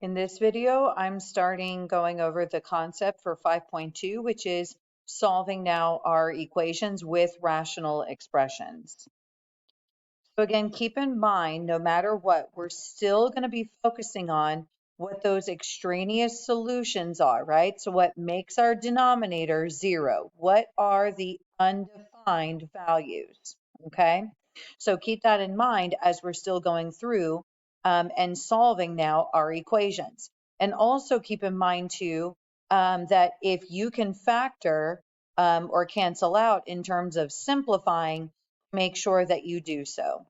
In this video, I'm going over the concept for 5.2, which is solving now our equations with rational expressions. So again, keep in mind, no matter what, we're still going to be focusing on what those extraneous solutions are, right? So what makes our denominator 0? What are the undefined values? Okay, so keep that in mind as we're still going through and solving now our equations. And also keep in mind too that if you can factor or cancel out in terms of simplifying, make sure that you do so.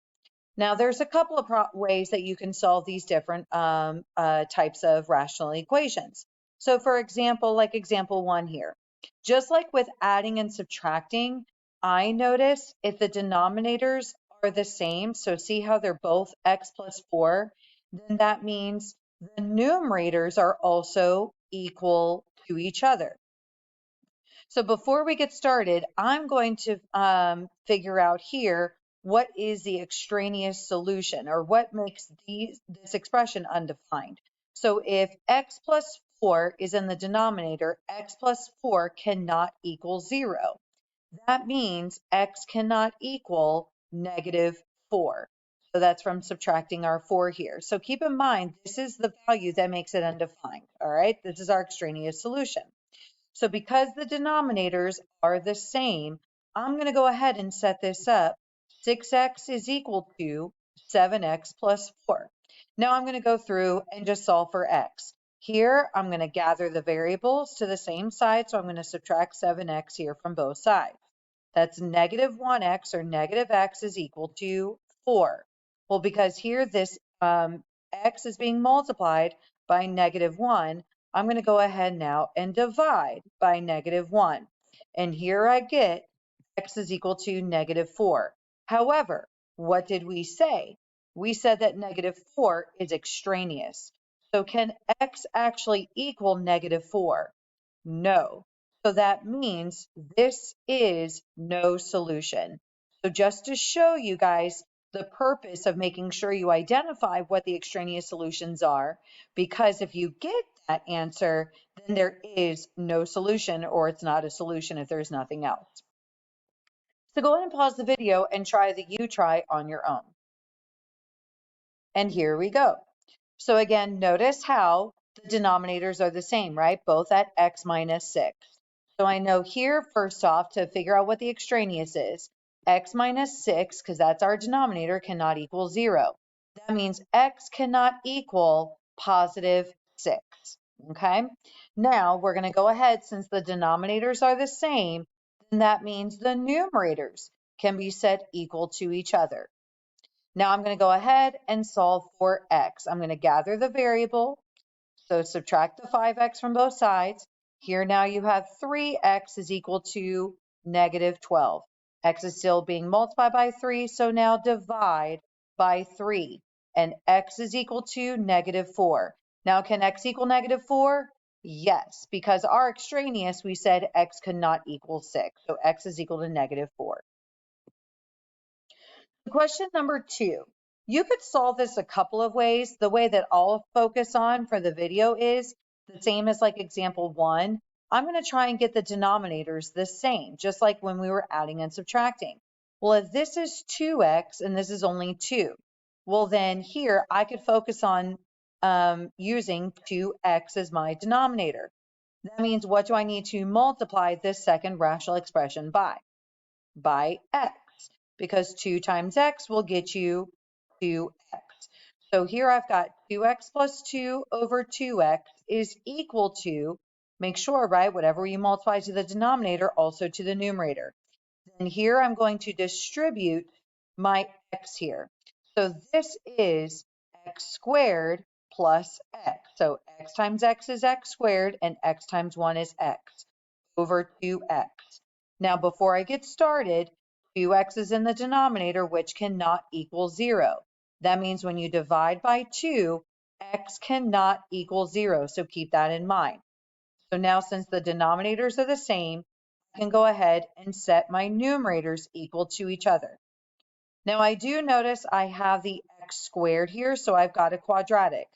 Now, there's a couple of ways that you can solve these different types of rational equations. So for example, like example 1 here, just like with adding and subtracting, I notice if the denominators are the same, so see how they're both x plus 4, then that means the numerators are also equal to each other. So before we get started, I'm going to figure out here what is the extraneous solution or what makes this expression undefined. So if x plus 4 is in the denominator, x plus 4 cannot equal 0. That means x cannot equal negative 4. So that's from subtracting our 4 here. So keep in mind, this is the value that makes it undefined. All right, this is our extraneous solution. So because the denominators are the same, I'm going to go ahead and set this up. 6x is equal to 7x plus 4. Now I'm going to go through and just solve for x. Here, I'm going to gather the variables to the same side, so I'm going to subtract 7x here from both sides. That's negative 1x or negative x is equal to 4. Well, because here this x is being multiplied by negative 1, I'm going to go ahead now and divide by negative 1. And here I get x is equal to negative 4. However, what did we say? We said that negative 4 is extraneous. So can x actually equal negative 4? No. So that means this is no solution. So just to show you guys the purpose of making sure you identify what the extraneous solutions are, because if you get that answer, then there is no solution, or it's not a solution if there's nothing else. So go ahead and pause the video and try the U-try on your own. And here we go. So again, notice how the denominators are the same, right? Both at x minus 6. So I know here, first off, to figure out what the extraneous is, x minus 6, because that's our denominator, cannot equal 0. That means x cannot equal positive 6. Okay? Now, we're going to go ahead, since the denominators are the same, then that means the numerators can be set equal to each other. Now I'm going to go ahead and solve for x. I'm going to gather the variable, so subtract the 5x from both sides. Here now you have 3x is equal to negative 12. X is still being multiplied by 3, so now divide by 3. And x is equal to negative 4. Now can x equal negative 4? Yes, because our extraneous, we said x could not equal 6. So x is equal to negative 4. Question number 2. You could solve this a couple of ways. The way that I'll focus on for the video is the same as like example 1. I'm going to try and get the denominators the same, just like when we were adding and subtracting. Well, if this is 2x and this is only 2, well then here I could focus on using 2x as my denominator. That means what do I need to multiply this second rational expression by? By x. Because 2 times x will get you 2x. So here I've got 2x plus 2 over 2x is equal to, make sure, right, whatever you multiply to the denominator, also to the numerator. Then here I'm going to distribute my x here. So this is x squared plus x. So x times x is x squared, and x times 1 is x over 2x. Now, before I get started, 2x is in the denominator, which cannot equal 0. That means when you divide by 2, x cannot equal 0, so keep that in mind. So now, since the denominators are the same, I can go ahead and set my numerators equal to each other. Now, I do notice I have the x squared here, so I've got a quadratic.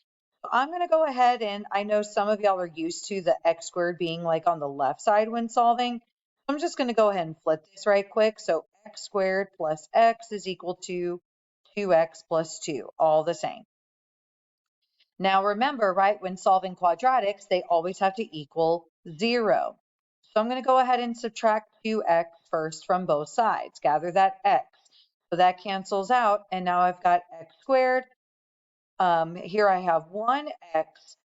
I'm going to go ahead and I know some of y'all are used to the x squared being like on the left side when solving. I'm just going to go ahead and flip this right quick. So x squared plus x is equal to 2x plus 2, all the same. Now remember, right, when solving quadratics, they always have to equal 0. So I'm going to go ahead and subtract 2x first from both sides. Gather that x. So that cancels out, and now I've got x squared. Here I have 1x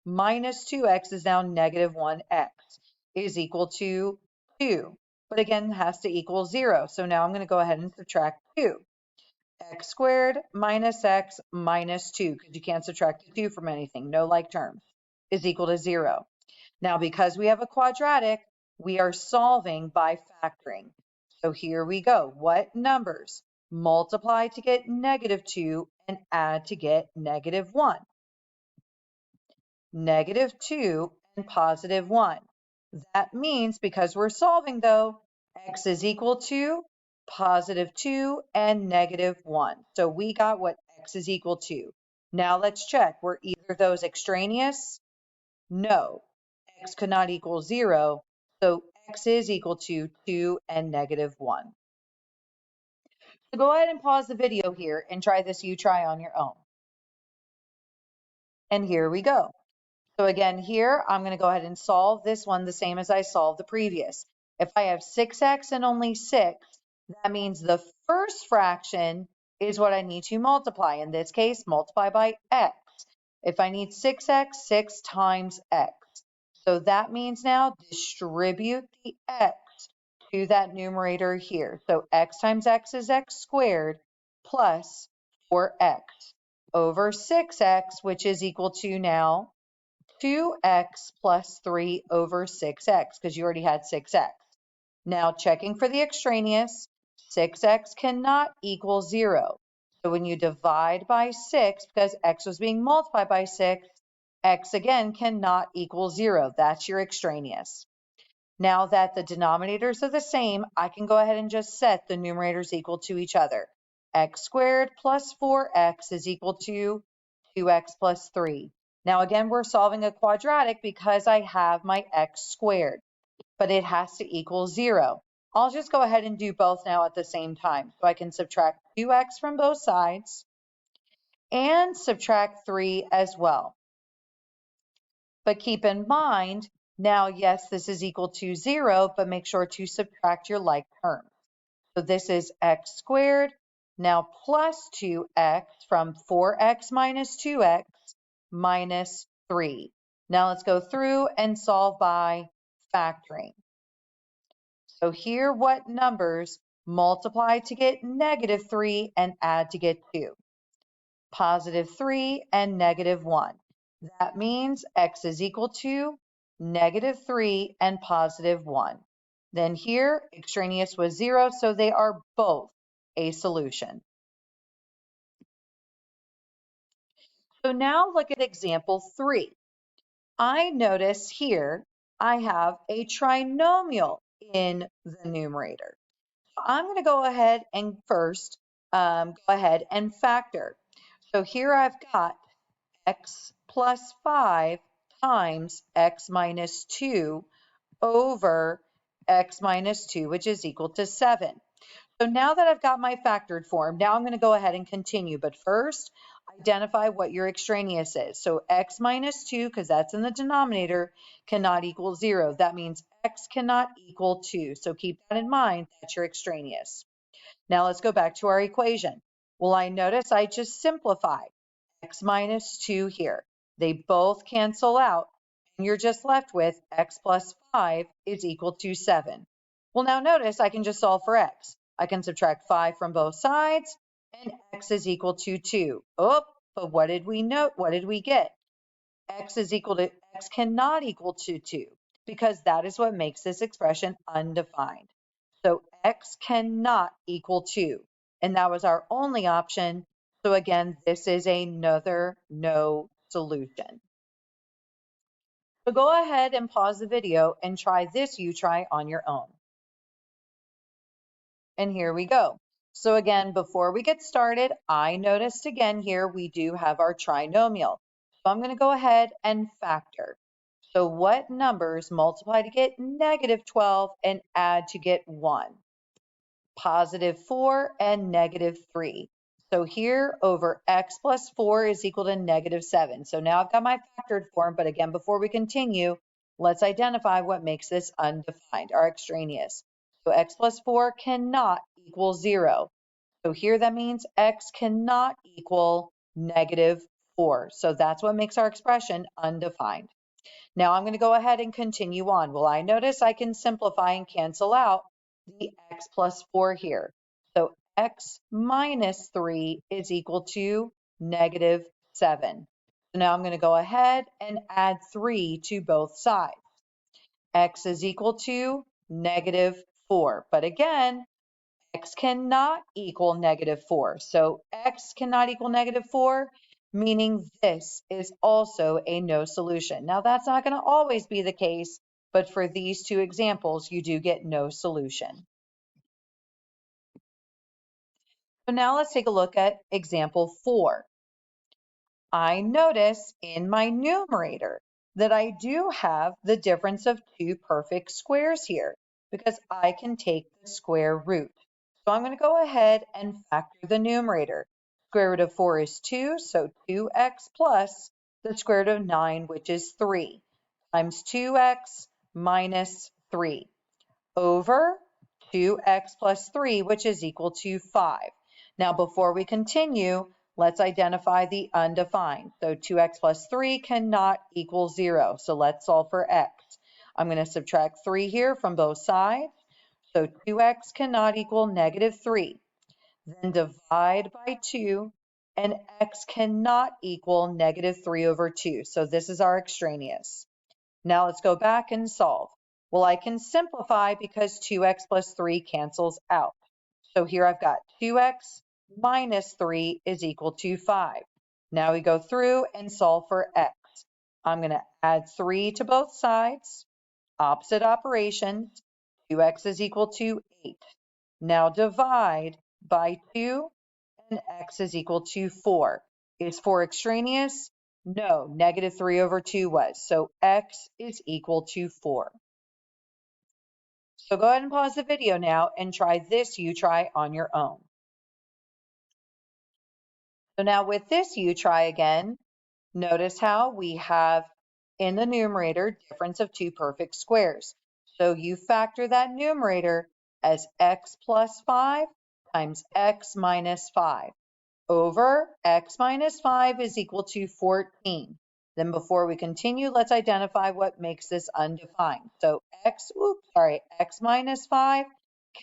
minus 2x is now negative 1x is equal to 2. But again, it has to equal 0. So now I'm going to go ahead and subtract 2. X squared minus x minus 2, because you can't subtract 2 from anything, no like terms, is equal to 0. Now, because we have a quadratic, we are solving by factoring. So here we go. What numbers? Multiply to get negative 2 and add to get negative 1. Negative 2 and positive 1. That means because we're solving though, x is equal to positive 2 and negative 1. So we got what x is equal to. Now let's check. Were either of those extraneous? No. X could not equal 0. So x is equal to 2 and negative 1. So go ahead and pause the video here and try this you try on your own. And here we go. So again, here, I'm going to go ahead and solve this one the same as I solved the previous. If I have 6x and only 6, that means the first fraction is what I need to multiply. In this case, multiply by x. If I need 6x, 6 times x. So that means now distribute the x to that numerator here. So x times x is x squared plus 4x over 6x, which is equal to now 2x plus 3 over 6x, because you already had 6x. Now checking for the extraneous, 6x cannot equal 0. So when you divide by 6, because x was being multiplied by 6, x again cannot equal 0. That's your extraneous. Now that the denominators are the same, I can go ahead and just set the numerators equal to each other. X squared plus 4x is equal to 2x plus 3. Now again, we're solving a quadratic because I have my x squared, but it has to equal 0. I'll just go ahead and do both now at the same time. So I can subtract 2x from both sides and subtract 3 as well. But keep in mind, now, yes, this is equal to 0, but make sure to subtract your like terms. So this is x squared, now plus 2x from 4x minus 2x minus 3. Now let's go through and solve by factoring. So here, what numbers multiply to get negative 3 and add to get 2? Positive 3 and negative 1. That means x is equal to negative 3 and positive 1. Then here, extraneous was 0, so they are both a solution. So now look at example 3. I notice here I have a trinomial in the numerator. I'm going to go ahead and first go ahead and factor. So here I've got x plus 5 times x minus 2 over x minus 2, which is equal to 7. So now that I've got my factored form, now I'm going to go ahead and continue. But first, identify what your extraneous is. So x minus 2, because that's in the denominator, cannot equal 0. That means x cannot equal 2. So keep that in mind. That's your extraneous. Now let's go back to our equation. Well, I notice I just simplified x minus 2 here. They both cancel out, and you're just left with x plus 5 is equal to 7. Well, now notice I can just solve for x. I can subtract 5 from both sides, and x is equal to 2. Oh, but what did we note? What did we get? X cannot equal to 2, because that is what makes this expression undefined. So x cannot equal 2, and that was our only option. So again, this is another no solution. So go ahead and pause the video and try this you try on your own. And here we go. So again, before we get started, I noticed again here we do have our trinomial. So I'm going to go ahead and factor. So what numbers multiply to get negative 12 and add to get 1? Positive 4 and negative 3. So here over x plus 4 is equal to negative 7. So now I've got my factored form, but again, before we continue, let's identify what makes this undefined, or extraneous. So x plus 4 cannot equal 0. So here that means x cannot equal negative 4. So that's what makes our expression undefined. Now I'm going to go ahead and continue on. Well, I notice I can simplify and cancel out the x plus 4 here. So x minus 3 is equal to negative 7. So now I'm going to go ahead and add 3 to both sides. X is equal to negative 4. But again, x cannot equal negative 4. So x cannot equal negative 4, meaning this is also a no solution. Now, that's not going to always be the case, but for these two examples, you do get no solution. So now let's take a look at example 4. I notice in my numerator that I do have the difference of two perfect squares here because I can take the square root. So I'm going to go ahead and factor the numerator. Square root of 4 is 2, so 2x plus the square root of 9, which is 3, times 2x minus 3 over 2x plus 3, which is equal to 5. Now, before we continue, let's identify the undefined. So 2x plus 3 cannot equal 0. So let's solve for x. I'm going to subtract 3 here from both sides. So 2x cannot equal negative 3. Then divide by 2, and x cannot equal negative 3 over 2. So this is our extraneous. Now let's go back and solve. Well, I can simplify because 2x plus 3 cancels out. So here I've got 2x minus 3 is equal to 5. Now we go through and solve for x. I'm going to add 3 to both sides. Opposite operations. 2x is equal to 8. Now divide by 2, and x is equal to 4. Is 4 extraneous? No, negative 3 over 2 was. So x is equal to 4. So go ahead and pause the video now and try this U-try on your own. So now with this U-try again, notice how we have in the numerator difference of two perfect squares. So you factor that numerator as x plus 5 times x minus 5. Over x minus 5 is equal to 14. Then before we continue, let's identify what makes this undefined. So x minus 5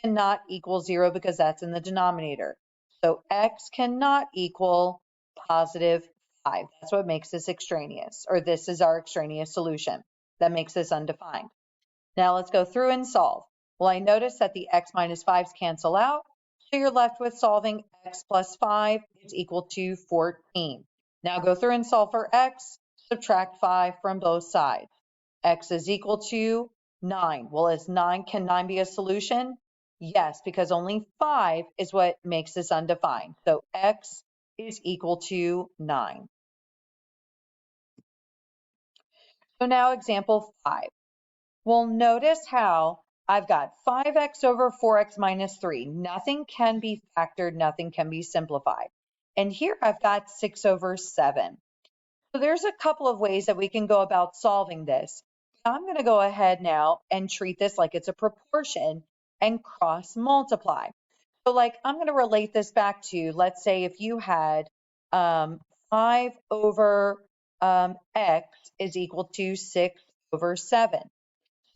cannot equal 0 because that's in the denominator. So x cannot equal positive 5. That's what makes this extraneous, or this is our extraneous solution that makes this undefined. Now let's go through and solve. Well, I notice that the x minus 5s cancel out, so you're left with solving x plus 5 is equal to 14. Now go through and solve for x, subtract 5 from both sides. X is equal to 9. Well, can 9 be a solution? Yes, because only 5 is what makes this undefined. So x is equal to 9. So now example 5. Well, notice how I've got 5x over 4x minus 3. Nothing can be factored, nothing can be simplified. And here I've got 6 over 7. So there's a couple of ways that we can go about solving this. I'm going to go ahead now and treat this like it's a proportion and cross multiply. So like I'm going to relate this back to, let's say if you had 5 over x is equal to 6 over 7.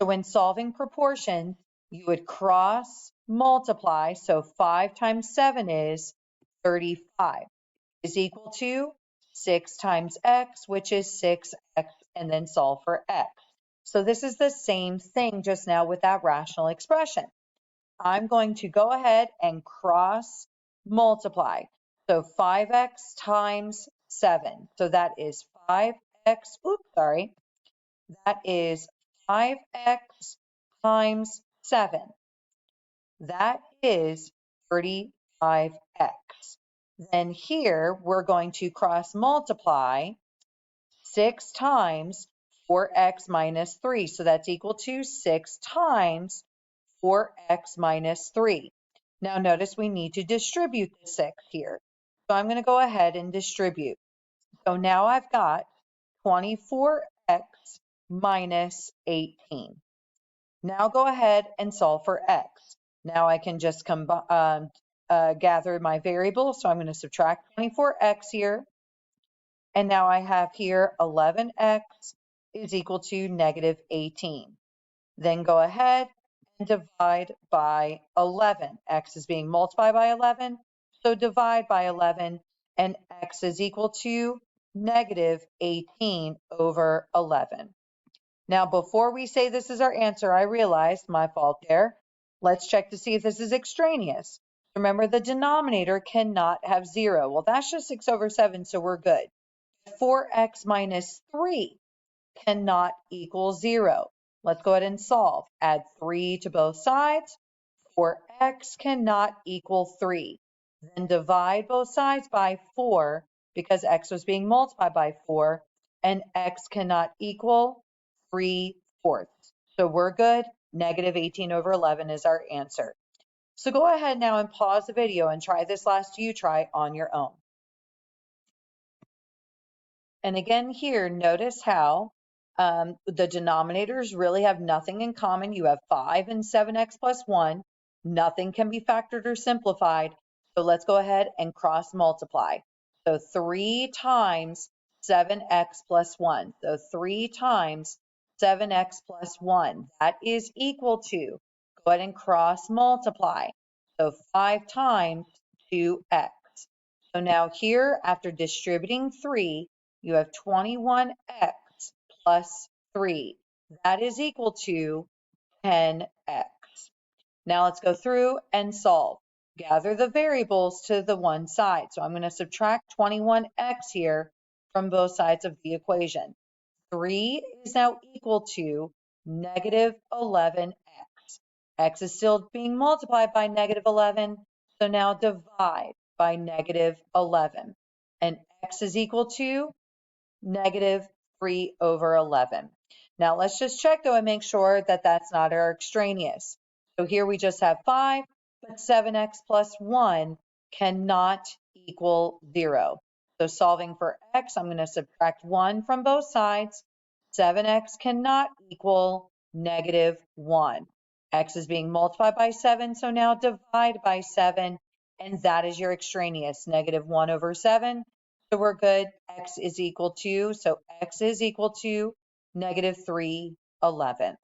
So when solving proportions, you would cross multiply. So 5 times 7 is 35 is equal to 6 times x, which is 6x, and then solve for x. So this is the same thing just now with that rational expression. I'm going to go ahead and cross multiply. So 5x times 7. So that is 5x, that is 5x times 7. That is 35x. Then here we're going to cross multiply 6 times 4x minus 3. So that's equal to 6 times 4x minus 3. Now notice we need to distribute the 6 here. So I'm going to go ahead and distribute. So now I've got 24x minus 18. Now go ahead and solve for x. Now I can just gather my variables. So I'm going to subtract 24x here. And now I have here 11x is equal to negative 18. Then go ahead and divide by 11. X is being multiplied by 11. So divide by 11 and x is equal to negative 18 over 11. Now, before we say this is our answer, I realized my fault there. Let's check to see if this is extraneous. Remember, the denominator cannot have 0. Well, that's just 6 over 7, so we're good. 4x minus 3 cannot equal 0. Let's go ahead and solve. Add 3 to both sides. 4x cannot equal 3. Then divide both sides by 4 because x was being multiplied by 4, and x cannot equal 3/4. So we're good. Negative 18 over 11 is our answer. So go ahead now and pause the video and try this last try on your own. And again here, notice how the denominators really have nothing in common. You have 5 and 7x plus 1. Nothing can be factored or simplified. So let's go ahead and cross multiply. So 3 times 7x plus 1. So 3 times 7x plus 1. That is equal to, go ahead and cross multiply. So 5 times 2x. So now here, after distributing 3, you have 21x plus 3. That is equal to 10x. Now let's go through and solve. Gather the variables to the one side. So I'm going to subtract 21x here from both sides of the equation. 3 is now equal to negative 11x. X is still being multiplied by negative 11, so now divide by negative 11. And x is equal to negative 3 over 11. Now let's just check though and make sure that that's not our extraneous. So here we just have 5, but 7x plus 1 cannot equal 0. So solving for x, I'm going to subtract 1 from both sides. 7x cannot equal negative 1. X is being multiplied by 7, so now divide by 7, and that is your extraneous, negative 1 over 7. So we're good. X is equal to, so x is equal to negative 3/11.